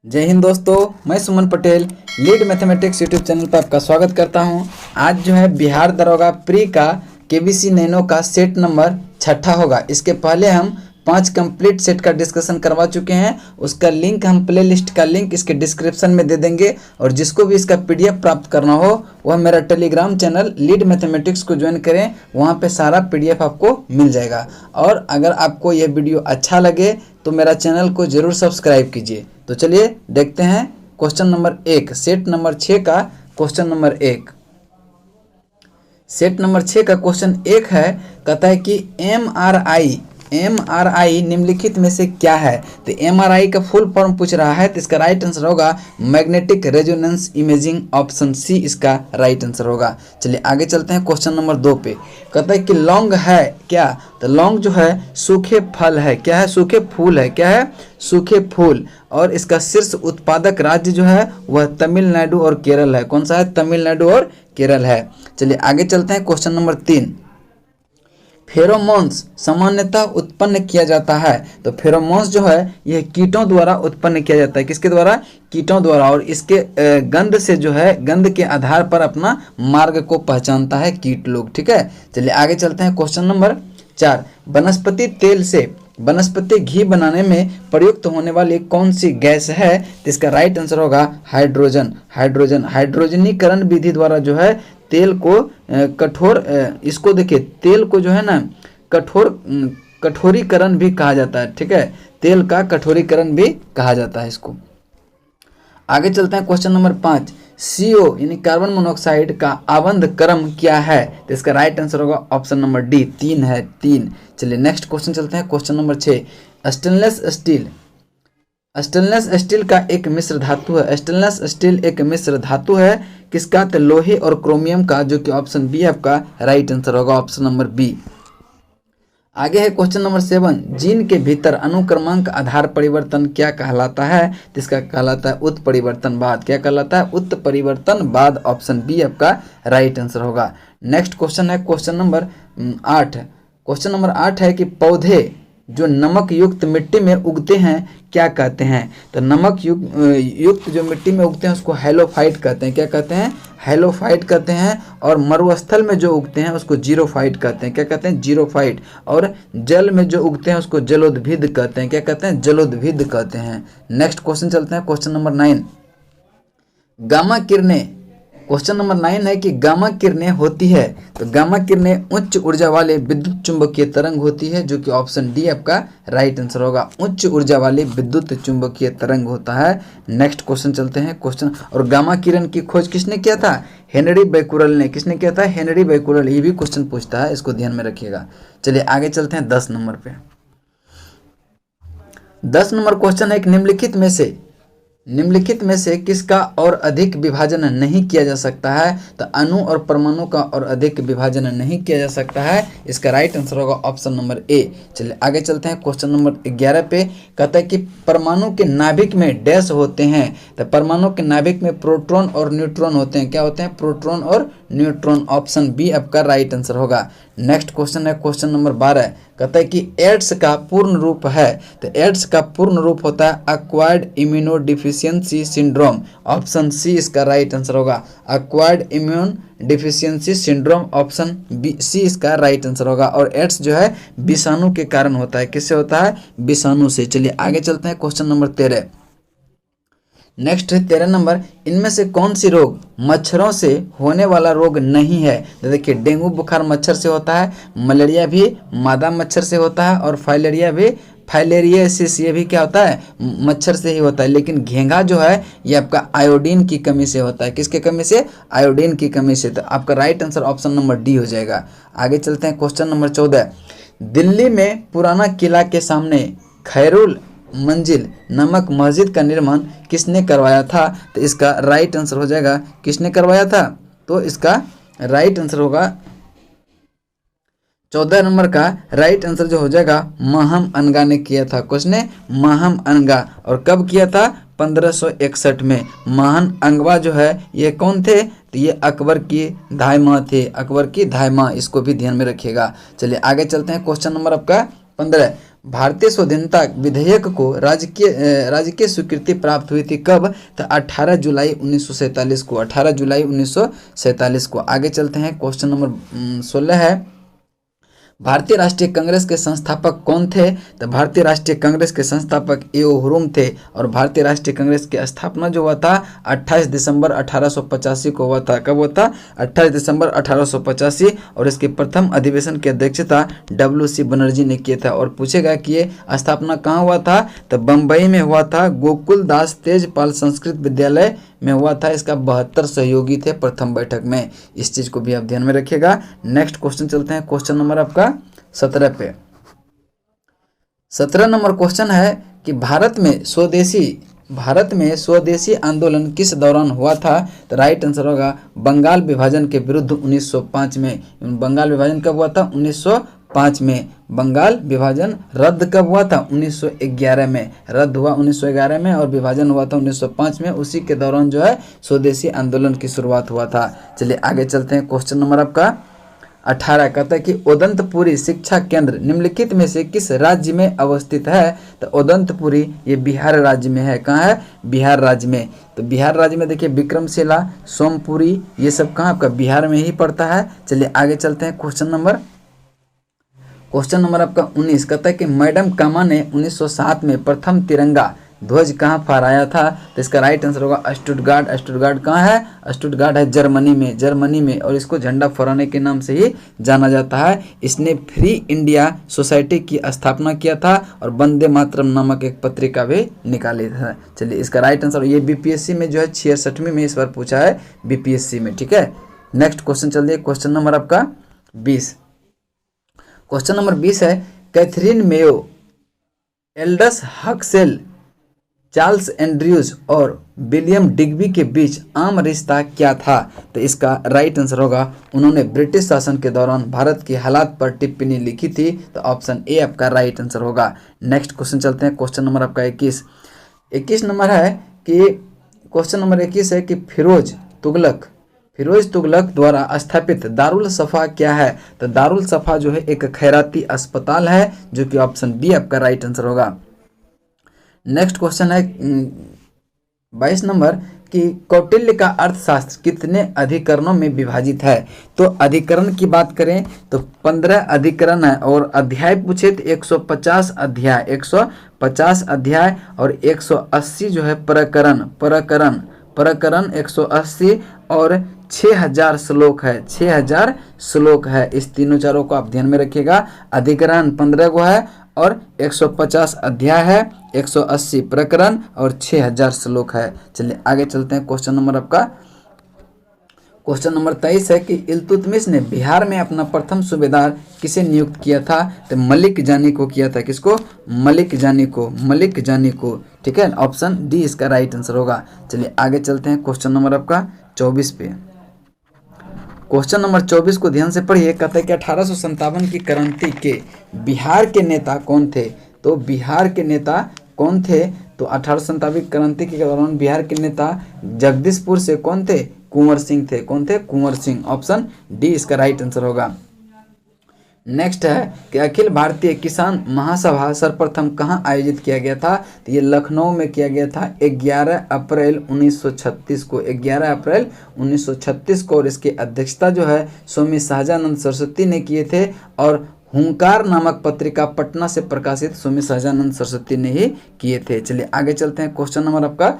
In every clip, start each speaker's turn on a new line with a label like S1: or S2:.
S1: जय हिंद दोस्तों, मैं Suman Patel Lead Mathematics YouTube channel पर आपका स्वागत करता हूं। आज जो है बिहार दरोगा प्री का केबीसी नैनो का सेट नंबर 6 होगा। इसके पहले हम 5 कंप्लीट सेट का डिस्कशन करवा चुके हैं। उसका लिंक हम प्ले लिस्ट का लिंक इसके डिस्क्रिप्शन में दे देंगे और जिसको भी इसका PDF प्राप्त करना हो वह मेरा टेलीग्राम चैनल लीड मैथमेटिक्स को ज्वाइन करें, वहाँ पे सारा PDF आपको मिल जाएगा। और अगर आपको यह वीडियो अच्छा लगे तो मेरा चैनल को जरूर सब्सक्राइब कीजिए। तो चलिए देखते हैं क्वेश्चन नंबर 1, सेट नंबर 6 का क्वेश्चन नंबर 1। सेट नंबर 6 का क्वेश्चन 1 है, कहता है कि MRI निम्नलिखित में से क्या है। तो MRI का फुल फॉर्म पूछ रहा है, तो इसका राइट आंसर होगा magnetic resonance imaging, option C इसका राइट आंसर होगा। चलिए आगे चलते हैं क्वेश्चन नंबर 2 पे। कहता है कि लौंग है क्या। तो लौंग जो है सूखे फल है, क्या है, सूखे फूल है, क्या है, सूखे फूल। और इसका शीर्ष उत्पादक राज्य जो है वह तमिलनाडु और केरल है। कौन सा है, तमिलनाडु और केरल है। चलिए आगे चलते हैं क्वेश्चन नंबर 3। फेरोमोन्स सामान्यतः उत्पन्न किया जाता है। तो फेरोमोन्स जो है यह कीटों द्वारा उत्पन्न किया जाता है। किसके द्वारा, कीटों द्वारा। और इसके गंध से जो है, गंध के आधार पर अपना मार्ग को पहचानता है कीट लोग। ठीक है, चलिए आगे चलते हैं क्वेश्चन नंबर 4। वनस्पति तेल से वनस्पति घी बनाने में प्रयुक्त होने वाली कौन सी गैस है। तो इसका राइट आंसर होगा हाइड्रोजन। हाइड्रोजनीकरण विधि द्वारा जो है तेल को कठोर, इसको देखिए तेल को जो है ना कठोरीकरण भी कहा जाता है। ठीक है, तेल का कठोरीकरण भी कहा जाता है इसको। आगे चलते हैं क्वेश्चन नंबर 5। CO यानी कार्बन मोनोऑक्साइड का आवंध क्रम क्या है। तो इसका राइट आंसर होगा ऑप्शन नंबर डी, 3 है, 3। चलिए नेक्स्ट क्वेश्चन चलते हैं क्वेश्चन नंबर 6। स्टेनलेस स्टील का एक मिश्र धातु है। स्टेनलेस स्टील एक मिश्र धातु है किसका, तो लोहे और क्रोमियम का, जो कि ऑप्शन बी आपका राइट आंसर होगा, ऑप्शन नंबर बी। आगे है क्वेश्चन नंबर 7। जीन के भीतर अनुक्रमांक आधार परिवर्तन क्या कहलाता है। तो इसका कहलाता है उत्परिवर्तनवाद। क्या कहलाता है, उत्परिवर्तनवाद, ऑप्शन बी आपका राइट आंसर होगा। नेक्स्ट क्वेश्चन है क्वेश्चन नंबर 8। क्वेश्चन नंबर 8 है कि पौधे जो नमक युक्त मिट्टी में उगते हैं क्या कहते हैं। तो नमक युक्त जो मिट्टी में उगते हैं उसको हैलोफाइट कहते हैं। क्या कहते हैं, हैलोफाइट कहते हैं। और मरुस्थल में जो उगते हैं उसको जीरोफाइट कहते हैं। क्या कहते हैं, जीरोफाइट। और जल में जो उगते हैं उसको जलोद्भिद कहते हैं। क्या कहते हैं, जलोद्भिद कहते हैं। नेक्स्ट क्वेश्चन चलते हैं क्वेश्चन नंबर 9। गामा किरणें, क्वेश्चन नंबर 9 है कि गामा किरणें होती है। तो गामा किरणें उच्च ऊर्जा वाले विद्युत चुंबकीय तरंग होती है, जो कि ऑप्शन डी आपका राइट आंसर होगा। उच्च ऊर्जा वाली विद्युत चुंबकीय तरंग होता है। नेक्स्ट क्वेश्चन चलते हैं क्वेश्चन। और गामा किरण की खोज किसने किया था, हेनरी बैकुरल ने। किसने किया था, हेनरी बैकुरल। ये भी क्वेश्चन पूछता है, इसको ध्यान में रखिएगा। चलिए आगे चलते हैं 10 नंबर पे। 10 नंबर क्वेश्चन है, एक निम्नलिखित में से किसका और अधिक विभाजन नहीं किया जा सकता है। तो अणु और परमाणु का और अधिक विभाजन नहीं किया जा सकता है। इसका राइट आंसर होगा ऑप्शन नंबर ए। चलिए आगे चलते हैं क्वेश्चन नंबर 11 पे। कहता है कि परमाणु के नाभिक में डैश होते हैं। तो परमाणु के नाभिक में प्रोटॉन और न्यूट्रॉन होते हैं। क्या होते हैं, प्रोटॉन और न्यूट्रॉन, ऑप्शन बी आपका राइट आंसर होगा। नेक्स्ट क्वेश्चन है क्वेश्चन नंबर 12। कहता है कि एड्स का पूर्ण रूप है। तो एड्स का पूर्ण रूप होता है acquired immunodeficiency syndrome, option C इसका राइट आंसर होगा। Acquired immune deficiency syndrome, option B C इसका राइट आंसर होगा। और एड्स जो है विषाणु के कारण होता है। किससे होता है, विषाणु से। चलिए आगे चलते हैं क्वेश्चन नंबर 13। नेक्स्ट है 13 नंबर। इनमें से कौन सी रोग मच्छरों से होने वाला रोग नहीं है। तो देखिए डेंगू बुखार मच्छर से होता है, मलेरिया भी मादा मच्छर से होता है, और फाइलेरियासिस ये भी क्या होता है, मच्छर से ही होता है। लेकिन घेंघा जो है ये आपका आयोडीन की कमी से होता है। किसके कमी से, आयोडीन की कमी से। तो आपका right answer option number D हो जाएगा। आगे चलते हैं क्वेश्चन नंबर 14। दिल्ली में पुराना किला के सामने खैरुल मंजिल नामक मस्जिद का निर्माण किसने करवाया था। तो इसका राइट आंसर हो जाएगा, किसने करवाया था, तो इसका राइट आंसर होगा 14 नंबर का राइट आंसर जो हो जाएगा महम अनगा ने किया था। किसने, महम अनगा। और कब किया था, 1561 में। महम अनगवा जो है ये कौन थे, तो ये अकबर की धाई थे, अकबर की धाई, इसको भी ध्यान में रखिएगा। चलिए आगे चलते हैं क्वेश्चन नंबर आपका 15। भारतीय स्वाधीनता विधेयक को राजकीय स्वीकृति प्राप्त हुई थी कब? तो 18 जुलाई 1947 को, 18 जुलाई 1947 को। आगे चलते हैं, क्वेश्चन नंबर 16 है, भारतीय राष्ट्रीय कांग्रेस के संस्थापक कौन थे? तो भारतीय राष्ट्रीय कांग्रेस के संस्थापक ए.ओ. हुरुम थे। और भारतीय राष्ट्रीय कांग्रेस की स्थापना जो हुआ था 28 दिसंबर 1885 को हुआ था। कब हुआ था? 28 दिसंबर 1885। और इसके प्रथम अधिवेशन की अध्यक्षता W.C. बनर्जी ने किया था। और पूछेगा कि ये स्थापना कहाँ हुआ था? तो बम्बई में हुआ था, गोकुल दास तेजपाल संस्कृत विद्यालय में हुआ था। इसका 72 सहयोगी थे प्रथम बैठक में। इस चीज को भी आप ध्यान में रखिएगा। नेक्स्ट क्वेश्चन चलते हैं, क्वेश्चन नंबर आपका 17 पे। 17 नंबर क्वेश्चन है कि भारत में स्वदेशी आंदोलन किस दौरान हुआ था? तो राइट आंसर होगा बंगाल विभाजन के विरुद्ध 1905 में। बंगाल विभाजन कब हुआ था? 1905 में। बंगाल विभाजन रद्द कब हुआ था? 1911 में। रद्द हुआ 1911 में और विभाजन हुआ था 1905 में। उसी के दौरान जो है स्वदेशी आंदोलन की शुरुआत हुआ था। चलिए आगे चलते हैं, क्वेश्चन नंबर आपका 18 कहता है कि उदंतपुरी शिक्षा केंद्र निम्नलिखित में से किस राज्य में अवस्थित है? तो उदंतपुरी ये बिहार राज्य में है। कहाँ है? बिहार राज्य में। तो बिहार राज्य में देखिए विक्रमशिला, सोमपुरी, ये सब कहाँ आपका बिहार में ही पड़ता है। चलिए आगे चलते हैं, क्वेश्चन नंबर आपका 19 कहता है कि मैडम कामा ने 1907 में प्रथम तिरंगा ध्वज कहाँ फहराया था? तो इसका राइट आंसर होगा स्टुटगार्ट। स्टुटगार्ट कहाँ है? स्टुटगार्ट है जर्मनी में। और इसको झंडा फहराने के नाम से ही जाना जाता है। इसने फ्री इंडिया सोसाइटी की स्थापना किया था और वंदे मातरम नामक एक पत्रिका भी निकाली था। चलिए इसका राइट आंसर, ये बीपीएससी में जो है 66वीं में इस बार पूछा है बीपीएससी में। ठीक है, नेक्स्ट क्वेश्चन चलिए, क्वेश्चन नंबर आपका 20। क्वेश्चन नंबर 20 है, Katherine Mayo, Aldous Huxley, Charles Andrews और विलियम डिग्बी के बीच आम रिश्ता क्या था? तो इसका राइट आंसर होगा उन्होंने ब्रिटिश शासन के दौरान भारत के हालात पर टिप्पणी लिखी थी। तो ऑप्शन ए आपका राइट आंसर होगा। नेक्स्ट क्वेश्चन चलते हैं, क्वेश्चन नंबर आपका 21 नंबर है कि क्वेश्चन नंबर 21 है कि फिरोज तुगलक द्वारा स्थापित दारुल सफा क्या है? तो दारुल सफा जो है एक खैराती अस्पताल है, जो कि ऑप्शन बी आपका राइट आंसर होगा। नेक्स्ट क्वेश्चन है 22 नंबर कि कौटिल्य का अर्थशास्त्र कितने अधिकरणों में विभाजित है? तो अधिकरण की बात करें तो 15 अधिकरण है। और अध्याय पूछे तो 150 अध्याय और 180 जो है प्रकरण 180 और 6000 श्लोक है। 6000 श्लोक है। इस तीनों चारों को आप ध्यान में रखिएगा। अधिकरण 15 को है और 150 अध्याय है, 180 प्रकरण और 6000 श्लोक है। चलिए आगे चलते हैं, क्वेश्चन नंबर आपका क्वेश्चन नंबर 23 है कि इल्तुतमिश ने बिहार में अपना प्रथम सूबेदार किसे नियुक्त किया था? तो मलिक जानी को किया था। किसको? मलिक जानी को। ठीक है, ऑप्शन डी इसका राइट आंसर होगा। चलिए आगे चलते हैं, क्वेश्चन नंबर आपका 24 पे। क्वेश्चन नंबर 24 को ध्यान से पढ़िए। कहता है कि 1857 की क्रांति के बिहार के नेता कौन थे? तो बिहार के नेता कौन थे? तो 1857 क्रांति के दौरान बिहार के नेता जगदीशपुर से कौन थे? कुंवर सिंह थे। कौन थे? कुंवर सिंह। ऑप्शन डी इसका राइट आंसर होगा। नेक्स्ट है कि अखिल भारतीय किसान महासभा सर्वप्रथम कहाँ आयोजित किया गया था? तो ये लखनऊ में किया गया था 11 अप्रैल 1936 को। 11 अप्रैल 1936 को। और इसकी अध्यक्षता जो है स्वामी सहजानंद सरस्वती ने किए थे। और हुंकार नामक पत्रिका पटना से प्रकाशित स्वामी सहजानंद सरस्वती ने ही किए थे। चलिए आगे चलते हैं, क्वेश्चन नंबर आपका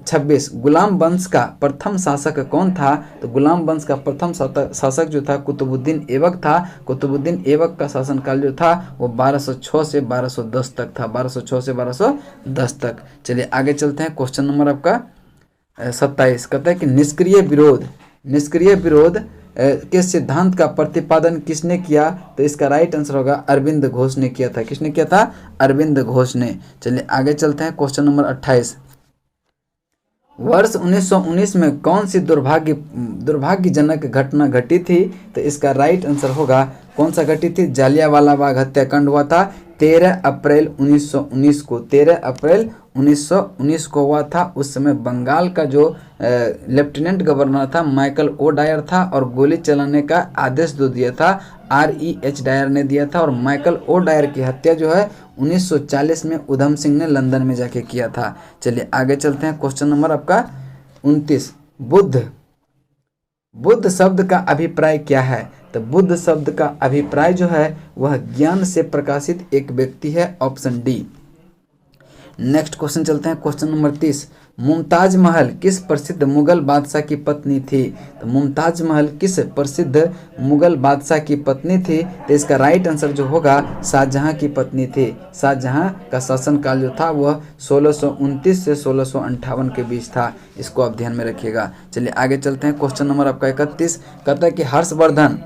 S1: 26। गुलाम वंश का प्रथम शासक कौन था? तो गुलाम वंश का प्रथम शासक जो था कुतुबुद्दीन ऐबक था। कुतुबुद्दीन ऐबक का शासनकाल जो था वो 1206 से 1210 तक था। 1206 से 1210 तक। चलिए आगे चलते हैं, क्वेश्चन नंबर आपका 27 कहता है कि निष्क्रिय विरोध के सिद्धांत का प्रतिपादन किसने किया? तो इसका राइट आंसर होगा अरविंद घोष ने किया था। किसने किया था? अरविंद घोष ने। चलिए आगे चलते हैं, क्वेश्चन नंबर 28। वर्ष 1919 में कौन सी दुर्भाग्यजनक घटना घटी थी? तो इसका राइट आंसर होगा कौन सा घटी थी? जालियांवाला बाग हत्याकांड हुआ था 13 अप्रैल 1919 को, 13 अप्रैल 1919 को हुआ था। उस समय बंगाल का जो लेफ्टिनेंट गवर्नर था माइकल ओ डायर था, और गोली चलाने का आदेश जो दिया था REH डायर ने दिया था। और माइकल ओ डायर की हत्या जो है 1940 में उधम सिंह ने लंदन में जाके किया था। चलिए आगे चलते हैं। क्वेश्चन नंबर आपका 29, बुद्ध शब्द का अभिप्राय क्या है? तो बुद्ध शब्द का अभिप्राय जो है वह ज्ञान से प्रकाशित एक व्यक्ति है, ऑप्शन डी। नेक्स्ट क्वेश्चन चलते हैं। क्वेश्चन नंबर 30, मुमताज महल किस प्रसिद्ध मुगल बादशाह की पत्नी थी? तो मुमताज महल किस प्रसिद्ध मुगल बादशाह की पत्नी थी? तो इसका राइट आंसर जो होगा शाहजहां की पत्नी थी। शाहजहां का शासनकाल जो था वह 1629 से 1658 के बीच था। इसको आप ध्यान में रखिएगा। चलिए आगे चलते हैं। क्वेश्चन नंबर आपका 31 कहता है कि हर्षवर्धन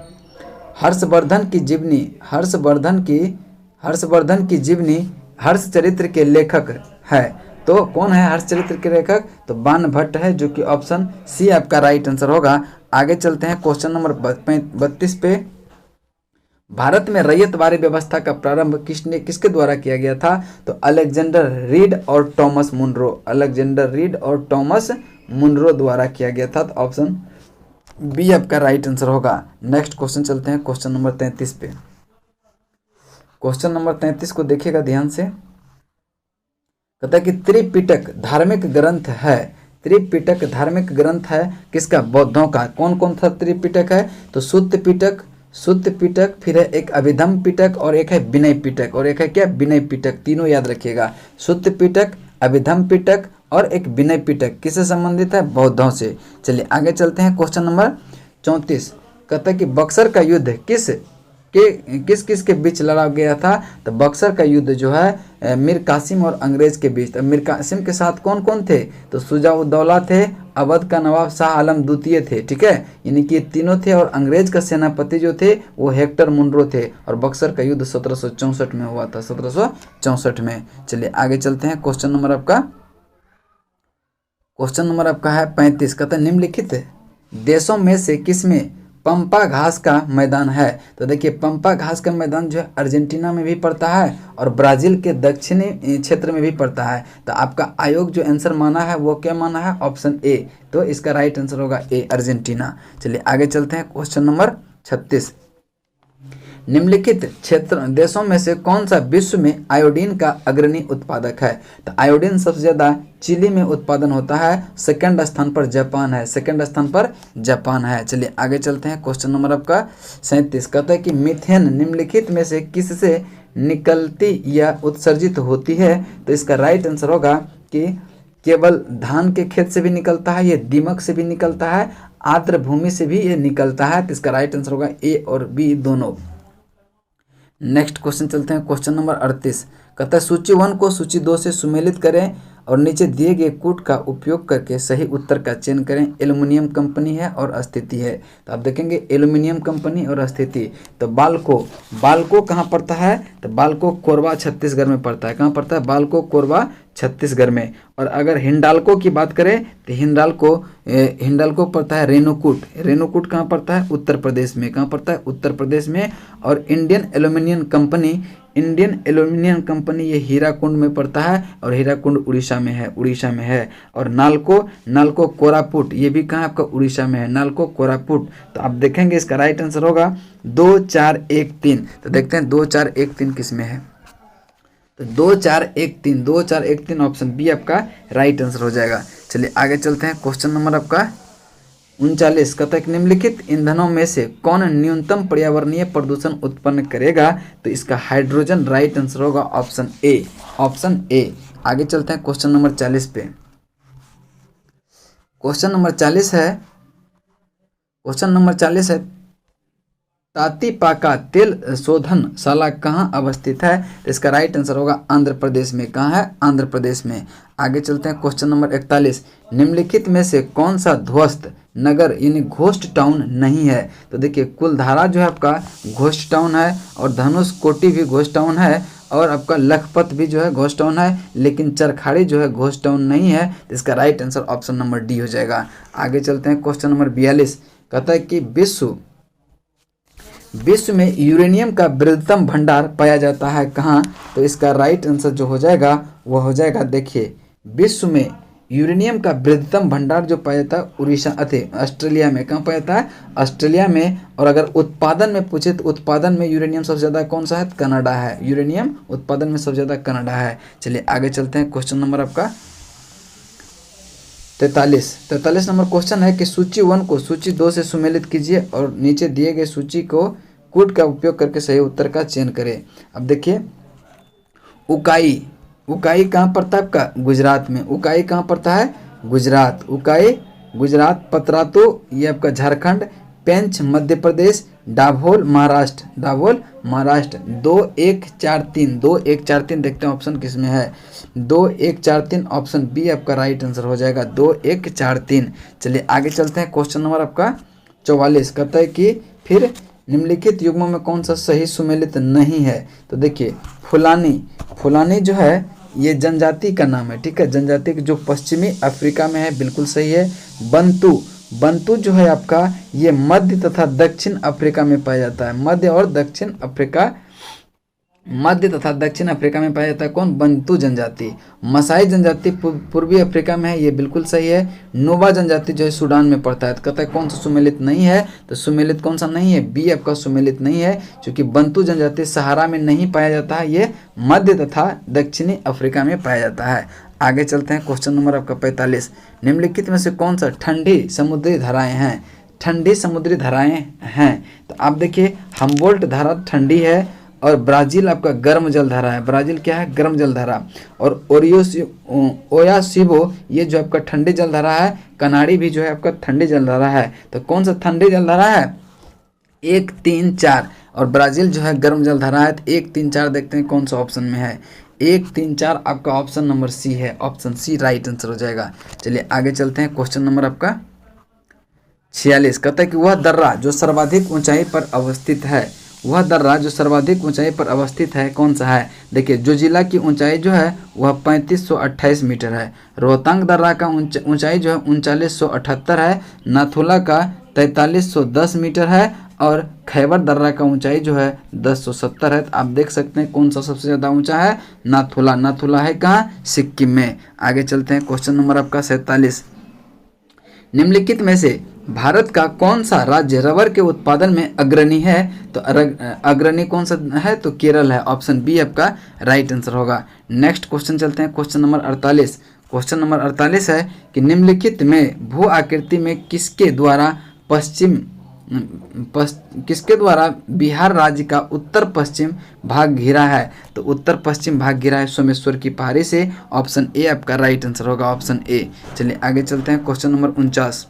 S1: की जीवनी हर्ष चरित्र के लेखक है। तो कौन है हर्ष चरित्र के लेखक? तो बाण भट्ट है, जो कि ऑप्शन सी आपका राइट आंसर होगा। आगे चलते हैं। क्वेश्चन नंबर 32 पे, भारत में रैयतवाड़ी व्यवस्था का प्रारंभ किसके द्वारा किया गया था? तो अलेक्जेंडर रीड और टॉमस मुनरो द्वारा किया गया था। तो ऑप्शन बी आपका राइट आंसर होगा। नेक्स्ट क्वेश्चन चलते हैं। क्वेश्चन नंबर 33 पे, क्वेश्चन नंबर 33 को देखिएगा ध्यान से। कहता है कि त्रिपिटक धार्मिक ग्रंथ है किसका? बौद्धों का। कौन कौन सा त्रिपिटक है? तो सुत्त पिटक, फिर है एक अभिधम पिटक, और एक है विनय पिटक, और एक है क्या? विनय पिटक। तीनों याद रखिएगा, सुत्त पिटक, अभिधम पिटक और एक विनय पिटक। किससे संबंधित है? बौद्धों से। चलिए आगे चलते हैं। क्वेश्चन नंबर 34 कहता है कि बक्सर का युद्ध किस के बीच लड़ा गया था? तो बक्सर का युद्ध जो है मीर कासिम और अंग्रेज के बीच। तो मीर कासिम के साथ कौन कौन थे? तो शुजा-उद-दौला थे, अवध का नवाब शाह आलम द्वितीय थे, ठीक है, यानी कि ये तीनों थे। और अंग्रेज का सेनापति जो थे वो हेक्टर मुनरो थे। और बक्सर का युद्ध 1764 में हुआ था, 1764 में। चलिए आगे चलते हैं। क्वेश्चन नंबर आपका है 35। कहता है निम्नलिखित देशों में से किसमें पंपा घास का मैदान है? तो देखिए पंपा घास का मैदान जो है अर्जेंटीना में भी पड़ता है और ब्राजील के दक्षिणी क्षेत्र में भी पड़ता है। तो आपका आयोग जो आंसर माना है वो क्या माना है? Option A. तो इसका राइट आंसर होगा ए, अर्जेंटीना। चलिए आगे चलते हैं। क्वेश्चन नंबर 36, निम्नलिखित देशों में से कौन सा विश्व में आयोडीन का अग्रणी उत्पादक है? तो आयोडीन सबसे ज्यादा चिली में उत्पादन होता है, सेकंड स्थान पर जापान है। चलिए आगे चलते हैं। क्वेश्चन नंबर आपका 37 कहता है कि मीथेन निम्नलिखित में से किससे निकलती या उत्सर्जित होती है? तो इसका राइट आंसर होगा कि केवल धान के खेत से भी निकलता है, ये दीमक से भी निकलता है, आर्द्र भूमि से भी ये निकलता है। तो इसका राइट आंसर होगा ए और बी दोनों। नेक्स्ट क्वेश्चन चलते हैं। क्वेश्चन नंबर 38 कहता है सूची 1 को सूची 2 से सुमेलित करें और नीचे दिए गए कूट का उपयोग करके सही उत्तर का चयन करें। एल्युमिनियम कंपनी है और स्थिति है। तो आप देखेंगे एल्युमिनियम कंपनी और स्थिति। तो बालको कहाँ पड़ता है? तो बालको कोरबा छत्तीसगढ़ में पड़ता है। कहाँ पड़ता है? बालको कोरबा छत्तीसगढ़ में। और अगर हिंडाल्को की बात करें तो हिंडाल्को पड़ता है रेणुकूट कहाँ पड़ता है? उत्तर प्रदेश में। कहाँ पड़ता है? उत्तर प्रदेश में। और इंडियन एल्युमिनियम कंपनी ये हीराकुंड में पड़ता है और हीराकुंड उड़ीसा में है। और नालको कोरापुट ये भी कहाँ आपका? उड़ीसा में है, नालको कोरापुट। तो आप देखेंगे इसका राइट आंसर होगा 2 4 1 3। तो देखते हैं 2 4 1 3 किस में है? तो 2 4 1 3 ऑप्शन बी आपका राइट आंसर हो जाएगा। चलिए आगे चलते हैं। क्वेश्चन नंबर आपका 39 कहता है निम्नलिखित ईंधनों में से कौन न्यूनतम पर्यावरणीय प्रदूषण उत्पन्न करेगा? तो इसका हाइड्रोजन राइट आंसर होगा ऑप्शन ए। आगे चलते हैं क्वेश्चन नंबर 40 पे। क्वेश्चन नंबर 40 है तातीपाका तेल शोधनशाला कहाँ अवस्थित है? तो इसका राइट आंसर होगा आंध्र प्रदेश में। कहाँ है? आंध्र प्रदेश में। आगे चलते हैं। क्वेश्चन नंबर 41 निम्नलिखित में से कौन सा ध्वस्त नगर यानी घोस्ट टाउन नहीं है? तो देखिए कुलधारा जो है आपका घोस्ट टाउन है, और धनुष कोटी भी घोस्ट टाउन है, और आपका लखपत भी जो है घोस्ट टाउन है, लेकिन चरखाड़ी जो है घोस्ट टाउन नहीं है। तो इसका right answer option number D हो जाएगा। आगे चलते हैं। क्वेश्चन नंबर 42 कहता है कि विश्व में यूरेनियम का बृहत्तम भंडार पाया जाता है कहाँ? तो इसका राइट आंसर जो हो जाएगा वह हो जाएगा, देखिए विश्व में यूरेनियम का बृहत्तम भंडार जो पाया जाता है उड़ीसा ऑस्ट्रेलिया में। कहाँ पाया जाता है? ऑस्ट्रेलिया में। और अगर उत्पादन में पूछे तो उत्पादन में यूरेनियम सबसे ज़्यादा कौन सा है? कनाडा है। यूरेनियम उत्पादन में सबसे ज़्यादा कनाडा है। चलिए आगे चलते हैं। क्वेश्चन नंबर आपका 43 नंबर क्वेश्चन है कि सूची 1 को सूची 2 से सुमेलित कीजिए और नीचे दिए गए सूची को कूट का उपयोग करके सही उत्तर का चयन करें। अब देखिए उकाई कहाँ पड़ता है आपका? गुजरात में। उकाई कहाँ पड़ता है? गुजरात। उकाई गुजरात। पतरातू ये आपका झारखंड। पेंच मध्य प्रदेश। डाभोल महाराष्ट्र। 2 1 4 3 2 1 4 3 देखते हैं ऑप्शन किस में है। 2 1 4 3 ऑप्शन बी आपका राइट आंसर हो जाएगा। 2 1 4 3। चलिए आगे चलते हैं। क्वेश्चन नंबर आपका 44 कहता है कि फिर निम्नलिखित युग्मों में कौन सा सही सुमेलित नहीं है? तो देखिए फुलानी जो है ये जनजाति का नाम है, ठीक है, जनजाति जो पश्चिमी अफ्रीका में है, बिल्कुल सही है। बंतू जो है आपका ये मध्य तथा दक्षिण अफ्रीका में पाया जाता है। मध्य तथा दक्षिण अफ्रीका में पाया जाता है कौन? बंतू जनजाति। मसाई जनजाति पूर्वी अफ्रीका में है, ये बिल्कुल सही है। नोबा जनजाति जो है सूडान में पड़ता है। तो कहता है कौन सा सुमेलित नहीं है? तो सुमेलित कौन सा नहीं है? बी आपका सुमेलित नहीं है, क्योंकि बंतू जनजाति सहारा में नहीं पाया जाता है, ये मध्य तथा दक्षिणी अफ्रीका में पाया जाता है। आगे चलते हैं। क्वेश्चन नंबर आपका 45 निम्नलिखित में से कौन सा ठंडी समुद्री धाराएं हैं? ठंडी समुद्री धाराएं हैं तो आप देखिए हम्बोल्ट धारा ठंडी है और ब्राज़ील आपका गर्म जल धारा है। ब्राज़ील क्या है? गर्म जल धारा। और ओयासिबो ये जो आपका ठंडी जल धारा है। कनाडी भी जो है आपका ठंडी जल धारा है। तो कौन सा ठंडी जल धारा है? 1 3 4 और ब्राज़ील जो है गर्म जल धारा है। तो 1 3 4 देखते हैं कौन सा ऑप्शन में है। 1 3 4 आपका ऑप्शन नंबर सी है। ऑप्शन सी राइट आंसर हो जाएगा। चलिए आगे चलते हैं। क्वेश्चन नंबर आपका 46 कहता है कि वह दर्रा जो सर्वाधिक ऊंचाई पर अवस्थित है, वह दर्रा जो सर्वाधिक ऊंचाई पर अवस्थित है कौन सा है? देखिए जोजिला की ऊंचाई जो है वह 3528 मीटर है। रोहतांग दर्रा का ऊंचाई जो है 3978 है। नाथुला का 4310 मीटर है और खैबर दर्रा का ऊंचाई जो है 1070 है। तो आप देख सकते हैं कौन सा सबसे ज़्यादा ऊंचा है? नाथुला है कहाँ? सिक्किम में। आगे चलते हैं। क्वेश्चन नंबर आपका 47 निम्नलिखित में से भारत का कौन सा राज्य रबर के उत्पादन में अग्रणी है? तो अग्रणी कौन सा है? तो केरल है। ऑप्शन बी आपका राइट आंसर होगा। नेक्स्ट क्वेश्चन चलते हैं। क्वेश्चन नंबर 48 क्वेश्चन नंबर 48 है कि निम्नलिखित में भू आकृति में किसके द्वारा बिहार राज्य का उत्तर पश्चिम भाग घिरा है? तो उत्तर पश्चिम भाग घिरा है सोमेश्वर की पहाड़ी से। ऑप्शन ए आपका राइट आंसर होगा। Option A. चलिए आगे चलते हैं। क्वेश्चन नंबर 49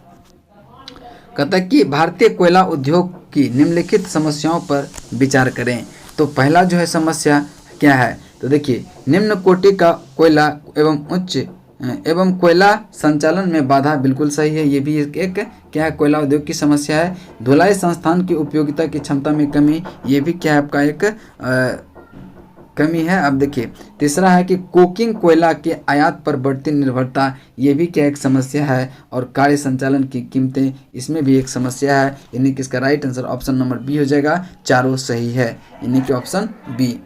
S1: कहता है कि भारतीय कोयला उद्योग की निम्नलिखित समस्याओं पर विचार करें। तो पहला जो है समस्या क्या है? तो देखिए निम्न कोटि का कोयला एवं कोयला संचालन में बाधा, बिल्कुल सही है। ये भी एक क्या है? कोयला उद्योग की समस्या है। धुलाई संस्थान की उपयोगिता की क्षमता में कमी, ये भी क्या है आपका एक कमी है। अब देखिए तीसरा है कि कोकिंग कोयला के आयात पर बढ़ती निर्भरता, ये भी क्या एक समस्या है। और कार्य संचालन की कीमतें, इसमें भी एक समस्या है। यानी कि इसका right answer option number B हो जाएगा। चारों सही है, यानी कि ऑप्शन बी।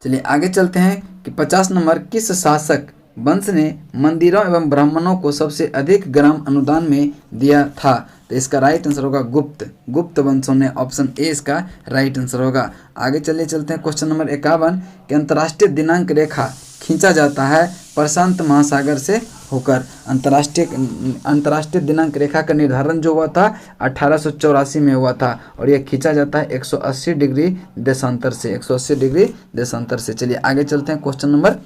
S1: चलिए आगे चलते हैं कि 50 नंबर किस शासक वंश ने मंदिरों एवं ब्राह्मणों को सबसे अधिक ग्राम अनुदान में दिया था? तो इसका राइट आंसर होगा गुप्त वंशों ने। ऑप्शन ए इसका राइट आंसर होगा। आगे चलते हैं। क्वेश्चन नंबर 51 कि अंतर्राष्ट्रीय दिनांक रेखा खींचा जाता है प्रशांत महासागर से होकर। अंतर्राष्ट्रीय दिनांक रेखा का निर्धारण जो हुआ था 1884 में हुआ था और यह खींचा जाता है 180 डिग्री देशांतर से। 180 डिग्री देशांतर से। चलिए आगे चलते हैं। क्वेश्चन नंबर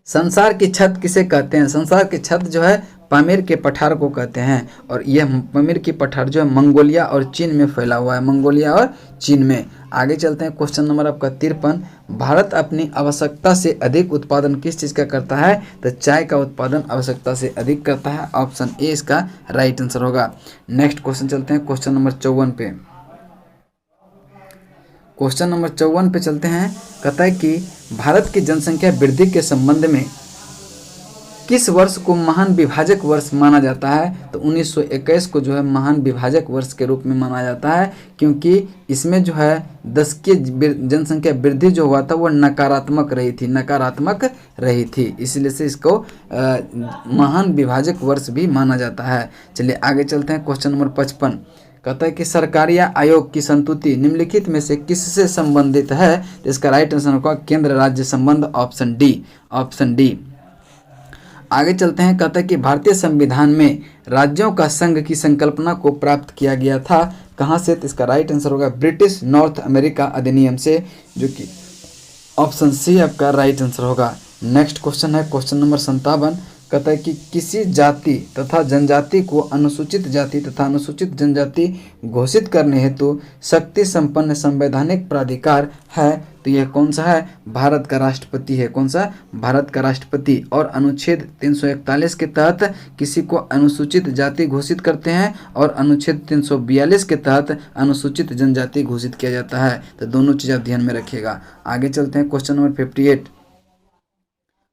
S1: संसार की छत किसे कहते हैं? संसार की छत जो है पामीर के पठार को कहते हैं और यह पामीर की पठार जो है मंगोलिया और चीन में फैला हुआ है। मंगोलिया और चीन में। आगे चलते हैं। क्वेश्चन नंबर आपका 53 भारत अपनी आवश्यकता से अधिक उत्पादन किस चीज़ का करता है? तो चाय का उत्पादन आवश्यकता से अधिक करता है। ऑप्शन ए इसका राइट आंसर होगा। नेक्स्ट क्वेश्चन चलते हैं। क्वेश्चन नंबर 54 पे। क्वेश्चन नंबर 54 पे चलते हैं। कहता है कि भारत की जनसंख्या वृद्धि के संबंध में किस वर्ष को महान विभाजक वर्ष माना जाता है? तो 1921 को जो है महान विभाजक वर्ष के रूप में माना जाता है, क्योंकि इसमें जो है दशकीय जनसंख्या वृद्धि जो हुआ था वो नकारात्मक रही थी, इसलिए से इसको महान विभाजक वर्ष भी माना जाता है। चलिए आगे चलते हैं। क्वेश्चन नंबर 55 कहता है कि सरकारी आयोग की संतुति निम्नलिखित में से किससे संबंधित है? तो इसका राइट आंसर होगा केंद्र राज्य संबंध, ऑप्शन डी। आगे चलते हैं। कहता है कि भारतीय संविधान में राज्यों का संघ की संकल्पना को प्राप्त किया गया था कहाँ से? तो इसका राइट आंसर होगा ब्रिटिश नॉर्थ अमेरिका अधिनियम से, जो कि ऑप्शन सी आपका राइट आंसर होगा। नेक्स्ट क्वेश्चन है क्वेश्चन नंबर 57। कहता है कि किसी जाति तथा जनजाति को अनुसूचित जाति तथा अनुसूचित जनजाति घोषित करने हेतु शक्ति संपन्न संवैधानिक प्राधिकार है, तो यह कौन सा है? भारत का राष्ट्रपति है। कौन सा? भारत का राष्ट्रपति। और अनुच्छेद 341 के तहत किसी को अनुसूचित जाति घोषित करते हैं और अनुच्छेद 342 के तहत अनुसूचित जनजाति घोषित किया जाता है। तो दोनों चीज़ आप ध्यान में रखिएगा। आगे चलते हैं। क्वेश्चन नंबर 58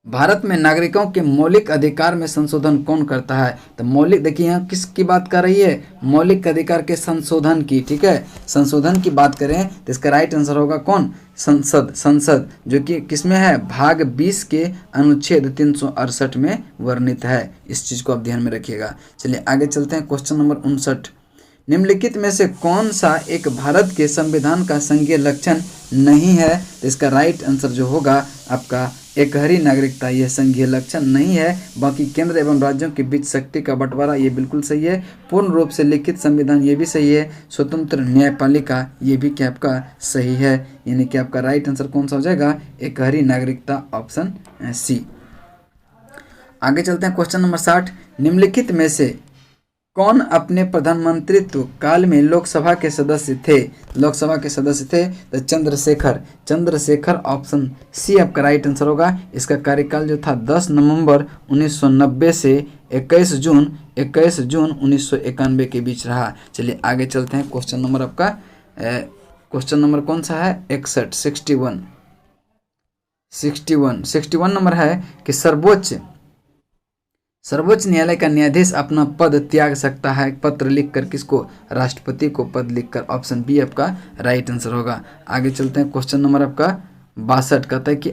S1: भारत में नागरिकों के मौलिक अधिकार में संशोधन कौन करता है? तो मौलिक, देखिए यहाँ किसकी बात कर रही है? मौलिक अधिकार के संशोधन की, ठीक है, संशोधन की बात करें तो इसका राइट आंसर होगा कौन? संसद, जो कि किसमें है? भाग 20 के अनुच्छेद 368 में वर्णित है। इस चीज़ को आप ध्यान में रखिएगा। चलिए आगे चलते हैं। क्वेश्चन नंबर 59 निम्नलिखित में से कौन सा एक भारत के संविधान का संघीय लक्षण नहीं है? तो इसका राइट आंसर जो होगा आपका एकहरी नागरिकता, यह संघीय लक्षण नहीं है। बाकी केंद्र एवं राज्यों के बीच शक्ति का बंटवारा, ये बिल्कुल सही है। पूर्ण रूप से लिखित संविधान, ये भी सही है। स्वतंत्र न्यायपालिका, ये भी क्या आपका सही है, यानी कि आपका राइट आंसर कौन सा हो जाएगा? एकहरी नागरिकता, ऑप्शन सी। आगे चलते हैं। क्वेश्चन नंबर 60 निम्नलिखित में से कौन अपने प्रधानमंत्रित्व काल में लोकसभा के सदस्य थे? लोकसभा के सदस्य थे तो चंद्रशेखर, ऑप्शन सी आपका राइट आंसर होगा। इसका कार्यकाल जो था 10 नवंबर 1990 से 21 जून 1991 के बीच रहा। चलिए आगे चलते हैं। क्वेश्चन नंबर आपका क्वेश्चन नंबर कौन सा है? 61 नंबर है कि सर्वोच्च न्यायालय का न्यायाधीश अपना पद त्याग सकता है पत्र लिखकर, किसको? राष्ट्रपति को पद लिखकर, ऑप्शन बी आपका राइट आंसर होगा। आगे चलते हैं। क्वेश्चन नंबर आपका 62 कहता है कि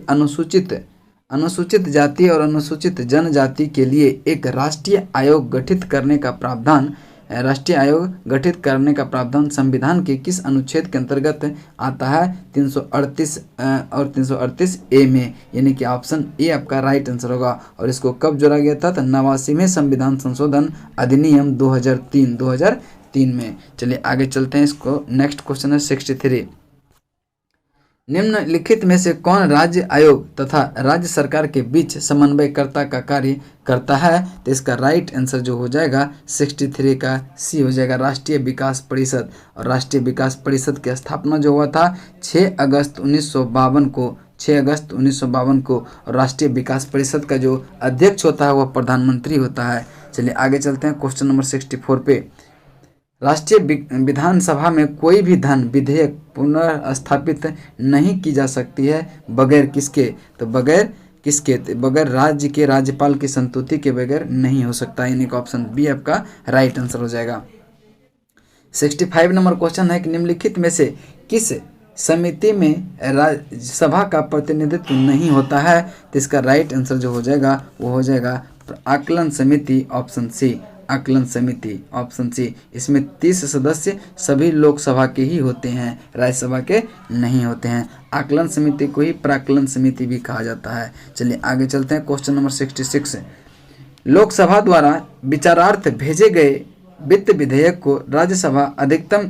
S1: अनुसूचित जाति और अनुसूचित जनजाति के लिए एक राष्ट्रीय आयोग गठित करने का प्रावधान संविधान के किस अनुच्छेद के अंतर्गत आता है? 338 और 338 ए में, यानी कि ऑप्शन ए आपका राइट आंसर होगा। और इसको कब जोड़ा गया था? तो 89वें संविधान संशोधन अधिनियम 2003 में। चलिए आगे चलते हैं। इसको नेक्स्ट क्वेश्चन है 63 निम्नलिखित में से कौन राज्य आयोग तथा राज्य सरकार के बीच समन्वयकर्ता का कार्य करता है? तो इसका राइट आंसर जो हो जाएगा 63 का सी हो जाएगा, राष्ट्रीय विकास परिषद। और राष्ट्रीय विकास परिषद की स्थापना जो हुआ था 6 अगस्त 1952 को। और राष्ट्रीय विकास परिषद का जो अध्यक्ष होता है वह प्रधानमंत्री होता है। चलिए आगे चलते हैं। क्वेश्चन नंबर 64 पे राष्ट्रीय विधानसभा में कोई भी धन विधेयक पुनर्स्थापित नहीं की जा सकती है बगैर किसके? तो बगैर राज्य के राज्यपाल की संतुति के बगैर नहीं हो सकता, यानी कि ऑप्शन बी आपका राइट आंसर हो जाएगा। 65 नंबर क्वेश्चन है कि निम्नलिखित में से किस समिति में राज्यसभा का प्रतिनिधित्व नहीं होता है? तो इसका राइट आंसर जो हो जाएगा वो हो जाएगा आकलन समिति, ऑप्शन सी, आकलन समिति, ऑप्शन सी। इसमें 30 सदस्य सभी लोकसभा के ही होते हैं, राज्यसभा के नहीं होते हैं। आकलन समिति को ही प्राकलन समिति भी कहा जाता है। चलिए आगे चलते हैं। क्वेश्चन नंबर 66 लोकसभा द्वारा विचारार्थ भेजे गए वित्त विधेयक को राज्यसभा अधिकतम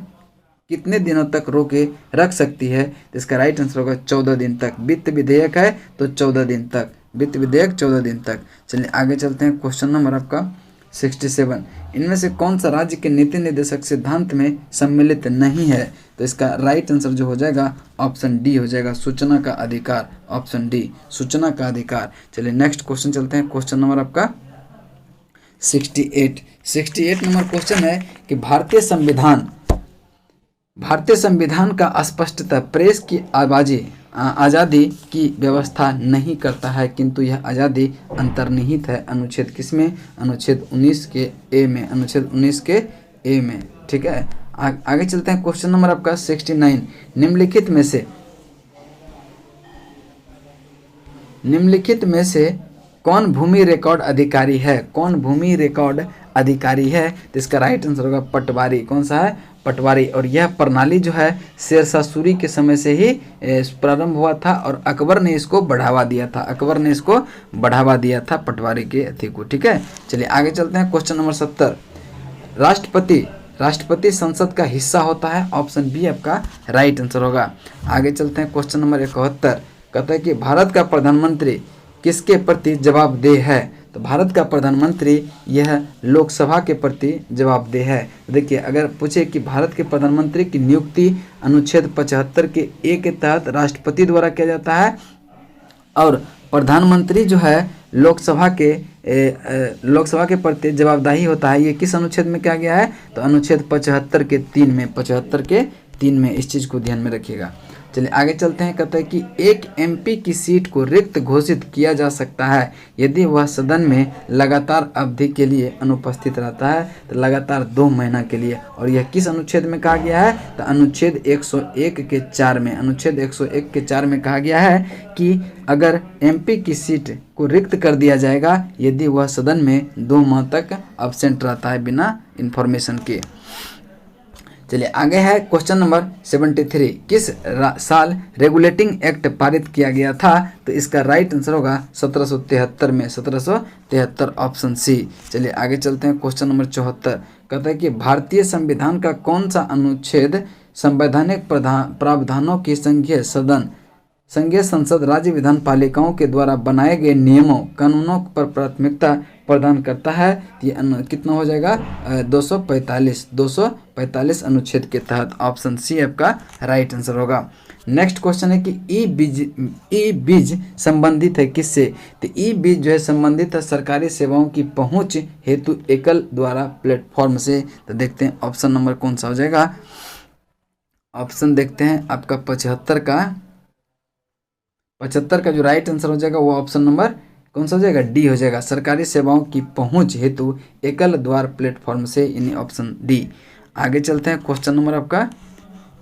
S1: कितने दिनों तक रोके रख सकती है? तो इसका राइट आंसर होगा 14 दिन तक। वित्त विधेयक है तो 14 दिन तक, वित्त विधेयक 14 दिन तक। चलिए आगे चलते हैं। क्वेश्चन नंबर आपका 67 इनमें से कौन सा राज्य के नीति निर्देशक सिद्धांत में सम्मिलित नहीं है? तो इसका राइट आंसर जो हो जाएगा ऑप्शन डी हो जाएगा, सूचना का अधिकार, ऑप्शन डी, सूचना का अधिकार। चलिए नेक्स्ट क्वेश्चन चलते हैं। क्वेश्चन नंबर आपका 68 नंबर क्वेश्चन है कि भारतीय संविधान का स्पष्टतः प्रेस की आज़ादी की व्यवस्था नहीं करता है, किंतु यह आज़ादी अंतर्निहित है। अनुच्छेद किसमें? अनुच्छेद 19 के ए में, अनुच्छेद 19 के ए में। ठीक है, आगे चलते हैं। क्वेश्चन नंबर आपका 69, निम्नलिखित में से कौन भूमि रिकॉर्ड अधिकारी है? कौन भूमि रिकॉर्ड अधिकारी है? तो इसका राइट आंसर होगा पटवारी। कौन सा है? पटवारी। और यह प्रणाली जो है शेरशाह सूरी के समय से ही प्रारंभ हुआ था और अकबर ने इसको बढ़ावा दिया था, अकबर ने इसको बढ़ावा दिया था पटवारी के अथी को। ठीक है, चलिए आगे चलते हैं। क्वेश्चन नंबर 70, राष्ट्रपति संसद का हिस्सा होता है। ऑप्शन बी आपका राइट आंसर होगा। आगे चलते हैं। क्वेश्चन नंबर 71 कहता है कि भारत का प्रधानमंत्री किसके प्रति जवाबदेह है? तो भारत का प्रधानमंत्री यह लोकसभा के प्रति जवाबदेह है। देखिए, अगर पूछे कि भारत के प्रधानमंत्री की नियुक्ति अनुच्छेद 75 के ए के तहत राष्ट्रपति द्वारा किया जाता है और प्रधानमंत्री जो है लोकसभा के प्रति जवाबदेही होता है। ये किस अनुच्छेद में किया गया है? तो अनुच्छेद 75 के 3 में, 75 के 3 में। इस चीज़ को ध्यान में रखिएगा। चलिए आगे चलते हैं। कहते हैं कि एक एमपी की सीट को रिक्त घोषित किया जा सकता है यदि वह सदन में लगातार अवधि के लिए अनुपस्थित रहता है, तो लगातार 2 महीना के लिए। और यह किस अनुच्छेद में कहा गया है? तो अनुच्छेद 101 के 4 में, अनुच्छेद 101 के 4 में कहा गया है कि अगर एमपी की सीट को रिक्त कर दिया जाएगा यदि वह सदन में 2 माह तक अब्सेंट रहता है बिना इन्फॉर्मेशन के। चलिए आगे है। क्वेश्चन नंबर 73, किस साल रेगुलेटिंग एक्ट पारित किया गया था? तो इसका राइट आंसर होगा 1773 में, 1773 ऑप्शन सी। चलिए आगे चलते हैं। क्वेश्चन नंबर 74 कहता है कि भारतीय संविधान का कौन सा अनुच्छेद संवैधानिक प्रावधानों की संघीय संसद राज्य विधान पालिकाओं के द्वारा बनाए गए नियमों कानूनों पर प्राथमिकता प्रदान करता है? ये कितना हो जाएगा? 245 अनुच्छेद के तहत। ऑप्शन सी आपका राइट आंसर होगा। नेक्स्ट क्वेश्चन है कि ई बीज संबंधित है किससे? तो ई बीज जो है संबंधित है सरकारी सेवाओं की पहुंच हेतु एकल द्वारा प्लेटफॉर्म से। तो देखते हैं ऑप्शन नंबर कौन सा हो जाएगा। ऑप्शन देखते हैं आपका 75 का जो राइट आंसर हो जाएगा वो ऑप्शन नंबर कौन सा हो जाएगा? डी हो जाएगा। सरकारी सेवाओं की पहुंच हेतु एकल द्वार प्लेटफॉर्म से, यानी ऑप्शन डी। आगे चलते हैं। क्वेश्चन नंबर आपका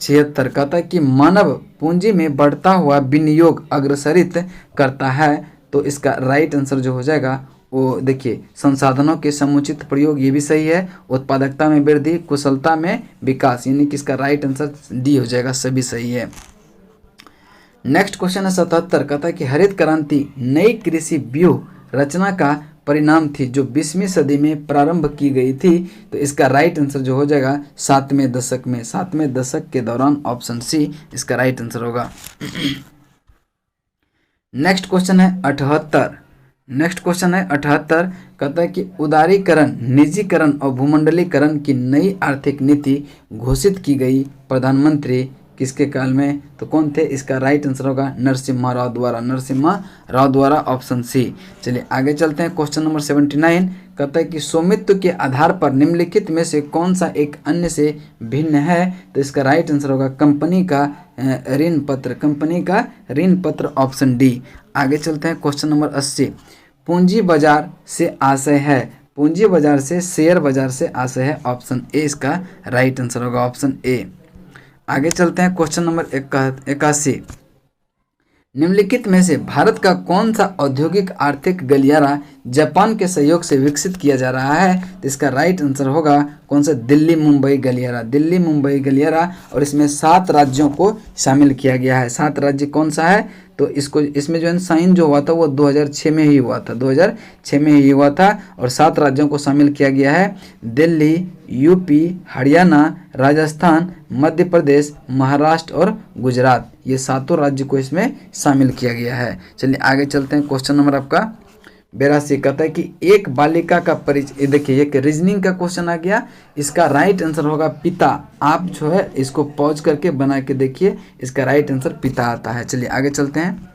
S1: 76 कहता है कि मानव पूंजी में बढ़ता हुआ विनियोग अग्रसरित करता है। तो इसका राइट आंसर जो हो जाएगा वो देखिए संसाधनों के समुचित प्रयोग, ये भी सही है। उत्पादकता में वृद्धि, कुशलता में विकास, यानी कि इसका राइट आंसर डी हो जाएगा। सभी सही है। नेक्स्ट क्वेश्चन है 77 कहता है कि हरित क्रांति नई कृषि व्यूह रचना का परिणाम थी जो 20वीं सदी में प्रारंभ की गई थी। तो इसका राइट आंसर जो हो जाएगा 7वें दशक में, 7वें दशक के दौरान। ऑप्शन सी इसका राइट आंसर होगा। नेक्स्ट क्वेश्चन है 78 कहता है कि उदारीकरण, निजीकरण और भूमंडलीकरण की नई आर्थिक नीति घोषित की गई प्रधानमंत्री किसके काल में? तो कौन थे? इसका राइट आंसर होगा नरसिम्हा राव द्वारा, ऑप्शन सी। चलिए आगे चलते हैं। क्वेश्चन नंबर 79 कहता है कि स्वामित्व के आधार पर निम्नलिखित में से कौन सा एक अन्य से भिन्न है? तो इसका राइट आंसर होगा कंपनी का ऋण पत्र, ऑप्शन डी। आगे चलते हैं। क्वेश्चन नंबर 80 पूंजी बाजार से आशय है? पूंजी बाजार से शेयर बाजार से आशय है। ऑप्शन ए इसका राइट आंसर होगा, ऑप्शन ए। आगे चलते हैं। क्वेश्चन नंबर 81 निम्नलिखित में से भारत का कौन सा औद्योगिक आर्थिक गलियारा जापान के सहयोग से विकसित किया जा रहा है? तो इसका राइट आंसर होगा कौन सा? दिल्ली मुंबई गलियारा। और इसमें 7 राज्यों को शामिल किया गया है। 7 राज्य कौन सा है? तो इसमें जो है साइन जो हुआ था वो 2006 में ही हुआ था, 2006 में ही हुआ था। और 7 राज्यों को शामिल किया गया है। दिल्ली, यूपी, हरियाणा, राजस्थान, मध्य प्रदेश, महाराष्ट्र और गुजरात, ये 7 राज्य को इसमें शामिल किया गया है। चलिए आगे चलते हैं। क्वेश्चन नंबर आपका 82 कहता है कि एक बालिका का परिचय। देखिए एक रीजनिंग का क्वेश्चन आ गया, इसका राइट आंसर होगा पिता। आप जो है इसको पॉज करके बना के देखिए, इसका राइट आंसर पिता आता है। चलिए आगे चलते हैं।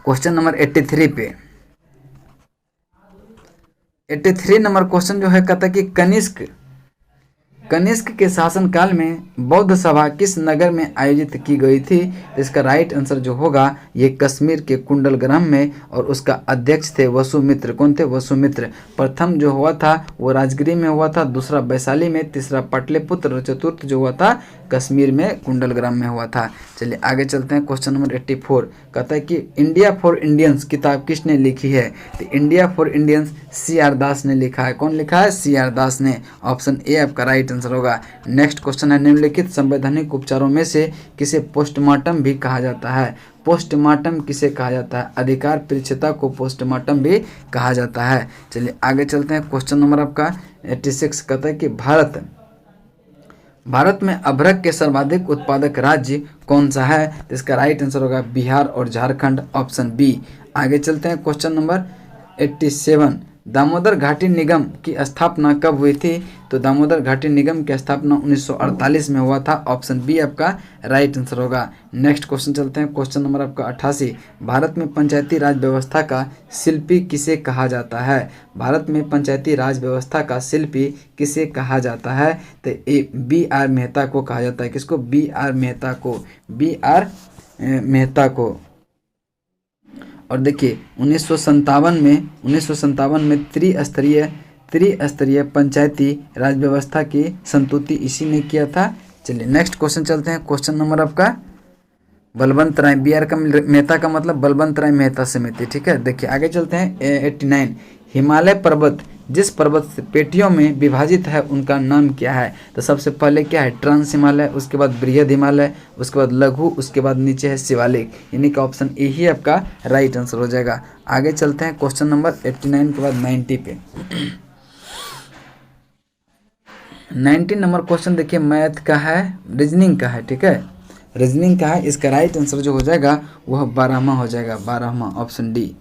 S1: क्वेश्चन नंबर 83 पे 83 नंबर क्वेश्चन जो है कहता है कि कनिष्क के शासनकाल में बौद्ध सभा किस नगर में आयोजित की गई थी? तो इसका राइट आंसर जो होगा ये कश्मीर के कुंडलग्राम में, और उसका अध्यक्ष थे वसुमित्र। कौन थे? वसुमित्र। प्रथम जो हुआ था वो राजगिरी में हुआ था, दूसरा वैशाली में, तीसरा पाटलिपुत्र और चतुर्थ जो हुआ था कश्मीर में कुंडलग्राम में हुआ था। चलिए आगे चलते हैं। क्वेश्चन नंबर 84 कहता है कि इंडिया फॉर इंडियंस किताब किसने लिखी है? तो इंडिया फॉर इंडियंस CR दास ने लिखा है। कौन लिखा है? CR दास ने। ऑप्शन ए आपका राइट आंसर होगा। नेक्स्ट क्वेश्चन है, निम्नलिखित संवैधानिक उपचारों में से किसे पोस्टमार्टम भी कहा जाता है? पोस्टमार्टम किसे कहा जाता है? अधिकार परीक्षता को पोस्टमार्टम भी कहा जाता है। चलिए आगे चलते हैं। क्वेश्चन नंबर आपका 86 कहता है कि भारत में अभ्रक के सर्वाधिक उत्पादक राज्य कौन सा है? तो इसका राइट आंसर होगा बिहार और झारखंड। Option B. आगे चलते हैं। क्वेश्चन नंबर 87 दामोदर घाटी निगम की स्थापना कब हुई थी? तो दामोदर घाटी निगम की स्थापना 1948 में हुआ था। ऑप्शन बी आपका राइट आंसर होगा। नेक्स्ट क्वेश्चन चलते हैं। क्वेश्चन नंबर आपका 88 भारत में पंचायती राज व्यवस्था का शिल्पी किसे कहा जाता है? भारत में पंचायती राज व्यवस्था का शिल्पी किसे कहा जाता है? तो BR मेहता को कहा जाता है। किसको? BR मेहता को। BR मेहता को। और देखिए 1957 में त्रिस्तरीय पंचायती राज व्यवस्था की संतुति इसी ने किया था। चलिए नेक्स्ट क्वेश्चन चलते हैं। क्वेश्चन नंबर आपका बलवंत राय, BR का मेहता का मतलब बलवंत राय मेहता समिति। ठीक है, देखिए आगे चलते हैं। 89 हिमालय पर्वत जिस पर्वत पेटियों में विभाजित है उनका नाम क्या है? तो सबसे पहले क्या है? ट्रांस हिमालय, उसके बाद बृहद हिमालय, उसके बाद लघु, उसके बाद नीचे है शिवालिक। यानी कि ऑप्शन ए ही आपका राइट आंसर हो जाएगा। आगे चलते हैं। क्वेश्चन नंबर 89 के बाद 90 पे 19 नंबर क्वेश्चन देखिए मैथ का है, रीजनिंग का है। ठीक है, रीजनिंग का है। इसका राइट आंसर जो हो जाएगा वह 12वां हो जाएगा, 12वां। Option D.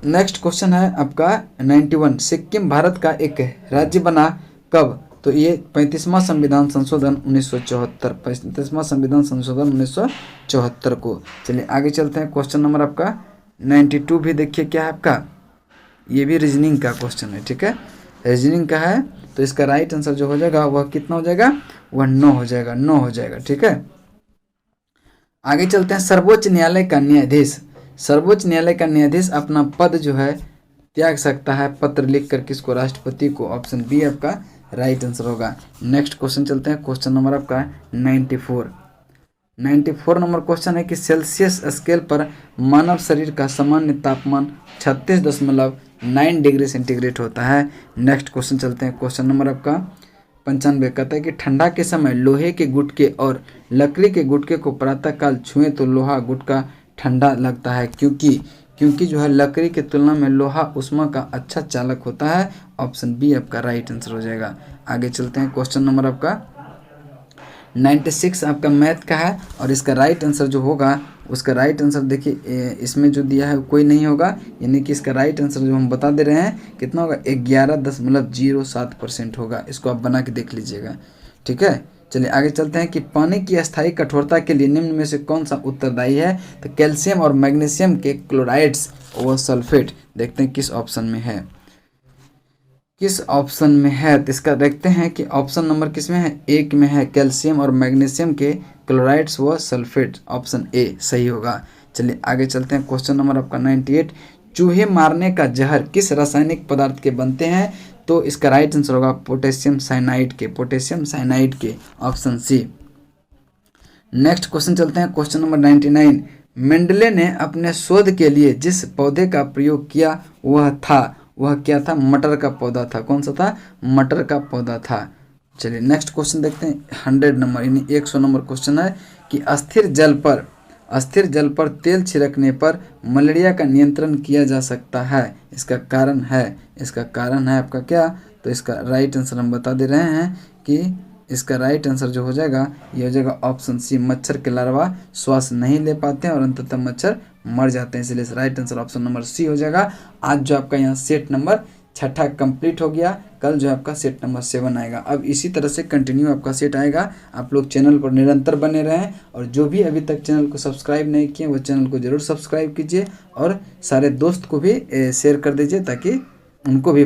S1: नेक्स्ट क्वेश्चन है आपका 91 सिक्किम भारत का एक राज्य बना कब? तो ये 35वां संविधान संशोधन 1974, 35वां संविधान संशोधन 1974 को। चलिए आगे चलते हैं। क्वेश्चन नंबर आपका 92 भी देखिए क्या है आपका, ये भी रीजनिंग का क्वेश्चन है। ठीक है, रीजनिंग का है। तो इसका राइट आंसर जो हो जाएगा वह कितना हो जाएगा? वह 9 हो जाएगा, 9 हो जाएगा। ठीक है, आगे चलते हैं। सर्वोच्च न्यायालय का न्यायाधीश अपना पद जो है त्याग सकता है पत्र लिखकर किसको? राष्ट्रपति को। ऑप्शन बी आपका राइट आंसर होगा। नेक्स्ट क्वेश्चन चलते हैं। क्वेश्चन नंबर आपका 94 नंबर क्वेश्चन है कि सेल्सियस स्केल पर मानव शरीर का सामान्य तापमान 36.9 डिग्री सेंटीग्रेड होता है। नेक्स्ट क्वेश्चन चलते हैं। क्वेश्चन नंबर आपका 95 कहता है कि ठंडा के समय लोहे के गुटके और लकड़ी के गुटके को प्रातःकाल छुएं तो लोहा गुटका ठंडा लगता है, क्योंकि जो है लकड़ी की तुलना में लोहा उष्मा का अच्छा चालक होता है। ऑप्शन बी आपका राइट आंसर हो जाएगा। आगे चलते हैं। क्वेश्चन नंबर आपका 96 आपका मैथ का है, और इसका राइट आंसर जो होगा उसका राइट आंसर देखिए इसमें जो दिया है कोई नहीं होगा, यानी कि इसका राइट आंसर जो हम बता दे रहे हैं कितना होगा? 11.07% होगा। इसको आप बना के देख लीजिएगा। ठीक है, चलिए आगे चलते हैं कि पानी की अस्थायी कठोरता के लिए निम्न में से कौन सा उत्तरदायी है? तो कैल्शियम और मैग्नीशियम के क्लोराइड्स व सल्फेट। देखते हैं किस ऑप्शन में है, किस ऑप्शन में है। तो इसका देखते हैं कि ऑप्शन नंबर किस में है? 1 में है, कैल्शियम और मैग्नीशियम के क्लोराइड्स व सल्फेट। ऑप्शन ए सही होगा। चलिए आगे चलते हैं। क्वेश्चन नंबर आपका 98 चूहे मारने का जहर किस रासायनिक पदार्थ के बनते हैं? तो इसका राइट आंसर होगा पोटेशियम साइनाइड के। Option C. नेक्स्ट क्वेश्चन चलते हैं। क्वेश्चन नंबर 99 मेंडले ने अपने शोध के लिए जिस पौधे का प्रयोग किया वह क्या था? मटर का पौधा था। कौन सा था? मटर का पौधा था। चलिए नेक्स्ट क्वेश्चन देखते हैं। 100 नंबर यानी 100 नंबर क्वेश्चन है कि अस्थिर जल पर तेल छिड़कने पर मलेरिया का नियंत्रण किया जा सकता है। इसका कारण है आपका क्या? तो इसका राइट आंसर हम बता दे रहे हैं कि इसका राइट आंसर जो हो जाएगा ये हो जाएगा ऑप्शन सी। मच्छर के लार्वा श्वास नहीं ले पाते हैं और अंततः मच्छर मर जाते हैं, इसलिए right answer option number C हो जाएगा। आज जो आपका यहाँ सेट नंबर 6 कंप्लीट हो गया, कल जो आपका सेट नंबर 7 आएगा। अब इसी तरह से कंटिन्यू आपका सेट आएगा। आप लोग चैनल पर निरंतर बने रहें, और जो भी अभी तक चैनल को सब्सक्राइब नहीं किए वो चैनल को जरूर सब्सक्राइब कीजिए और सारे दोस्त को भी शेयर कर दीजिए ताकि उनको भी